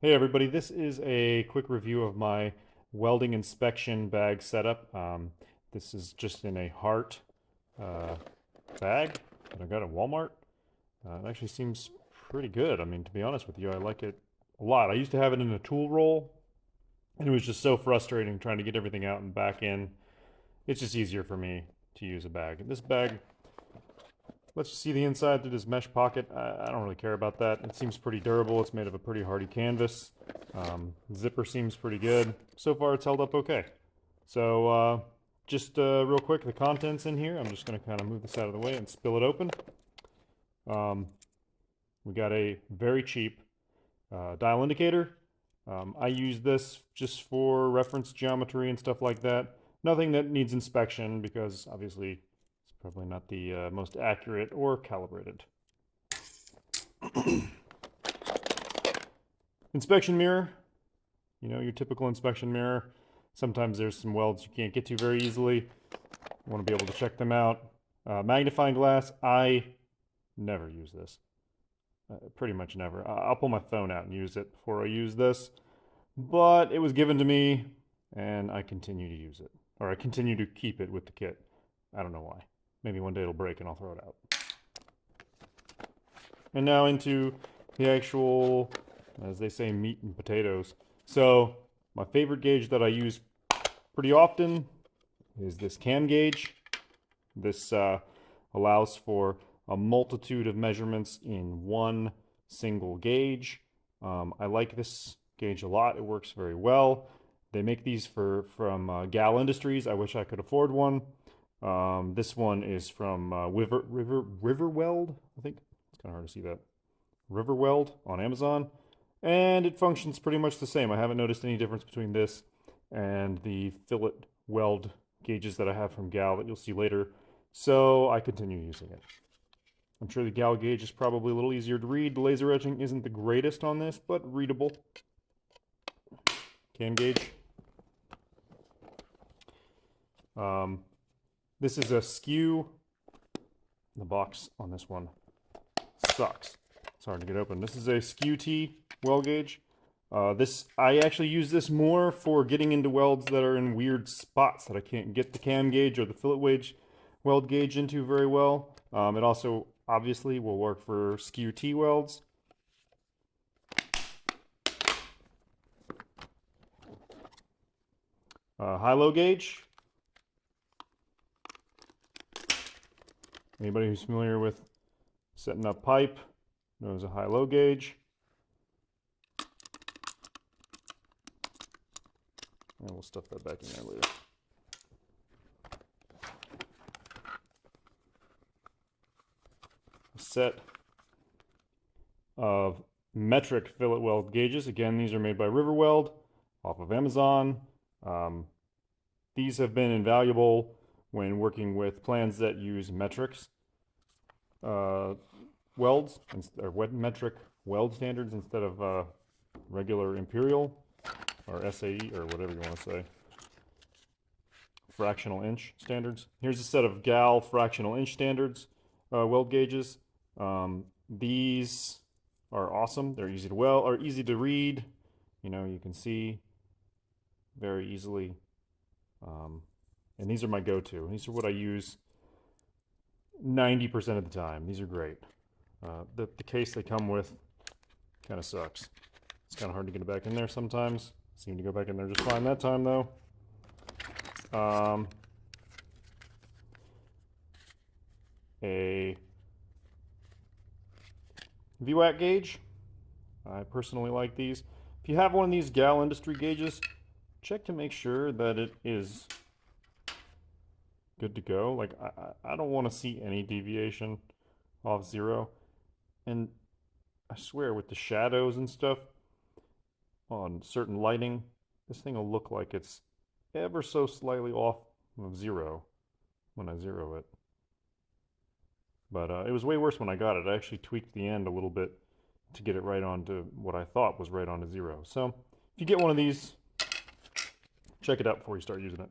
Hey everybody, this is a quick review of my welding inspection bag setup. This is just in a heart uh, bag that I got at Walmart. It actually seems pretty good. I mean, to be honest with you, I like it a lot. I used to have it in a tool roll, and it was just so frustrating trying to get everything out and back in. It's just easier for me to use a bag. This bag lets you see the inside through this mesh pocket. I don't really care about that. It seems pretty durable. It's made of a pretty hardy canvas. Zipper seems pretty good. So far, it's held up okay. So, just real quick, the contents in here. I'm just going to kind of move this out of the way and spill it open. Um, we got a very cheap dial indicator. I use this just for reference geometry and stuff like that. Nothing that needs inspection because obviously it's probably not the most accurate or calibrated. Inspection mirror, you know, your typical inspection mirror. Sometimes there's some welds you can't get to very easily. You want to be able to check them out. Magnifying glass, I never use this. Pretty much never. I'll pull my phone out and use it before I use this. But it was given to me and I continue to use it. Or I continue to keep it with the kit. I don't know why. Maybe one day it'll break and I'll throw it out. And now into the actual, as they say, meat and potatoes. So my favorite gauge that I use pretty often is this cam gauge. This allows for a multitude of measurements in one single gauge. I like this gauge a lot. It works very well. They make these from Gal Industries. I wish I could afford one. This one is from River Weld, I think. It's kind of hard to see that. River Weld on Amazon. And it functions pretty much the same. I haven't noticed any difference between this and the fillet weld gauges that I have from Gal that you'll see later. So I continue using it. I'm sure the Gal gauge is probably a little easier to read. The laser etching isn't the greatest on this, but readable. Cam gauge. This is a skew. The box on this one sucks. It's hard to get open. This is a skew T weld gauge. I actually use this more for getting into welds that are in weird spots that I can't get the cam gauge or the fillet weld gauge into very well. It also obviously will work for skew T welds. High-low gauge. Anybody who's familiar with setting up pipe knows a high-low gauge. And we'll stuff that back in there later. A set of metric fillet weld gauges. Again, these are made by River Weld off of Amazon. These have been invaluable when working with plans that use metrics welds, or metric weld standards instead of regular imperial or SAE or whatever you want to say. Fractional inch standards. Here's a set of Gal fractional inch standards weld gauges. These are awesome. They're easy to weld or easy to read. You know, you can see very easily. And these are my go-to. These are what I use 90% of the time. These are great. The case they come with kind of sucks. It's kind of hard to get it back in there sometimes. Seemed to go back in there just fine that time though. A VWAC gauge. I personally like these. If you have one of these Gal Industry gauges, check to make sure that it is good to go. Like, I don't want to see any deviation off zero. And I swear, with the shadows and stuff on certain lighting, this thing will look like it's ever so slightly off of zero when I zero it. But it was way worse when I got it. I actually tweaked the end a little bit to get it right onto what I thought was right onto zero. So if you get one of these, check it out before you start using it.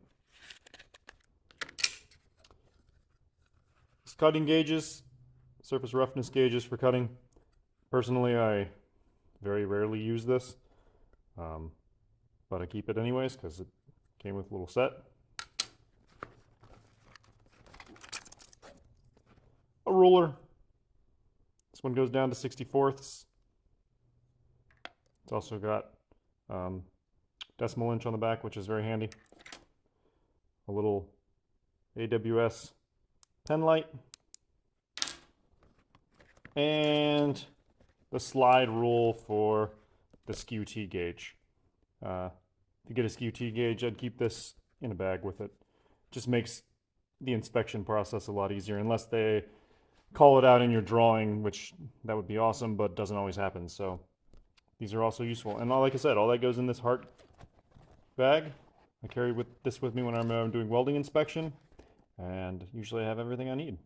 It's cutting gauges, surface roughness gauges for cutting. Personally, I very rarely use this. but I keep it anyways because it came with a little set. A ruler. This one goes down to 64ths. It's also got decimal inch on the back, which is very handy. A little AWS pen light. And the slide rule for the skew T gauge. If you get a skew T gauge, I'd keep this in a bag with it. Just makes the inspection process a lot easier, unless they call it out in your drawing, which that would be awesome, but doesn't always happen. So these are also useful. And like I said, all that goes in this heart bag. I carry this with me when I'm doing welding inspection, and usually I have everything I need.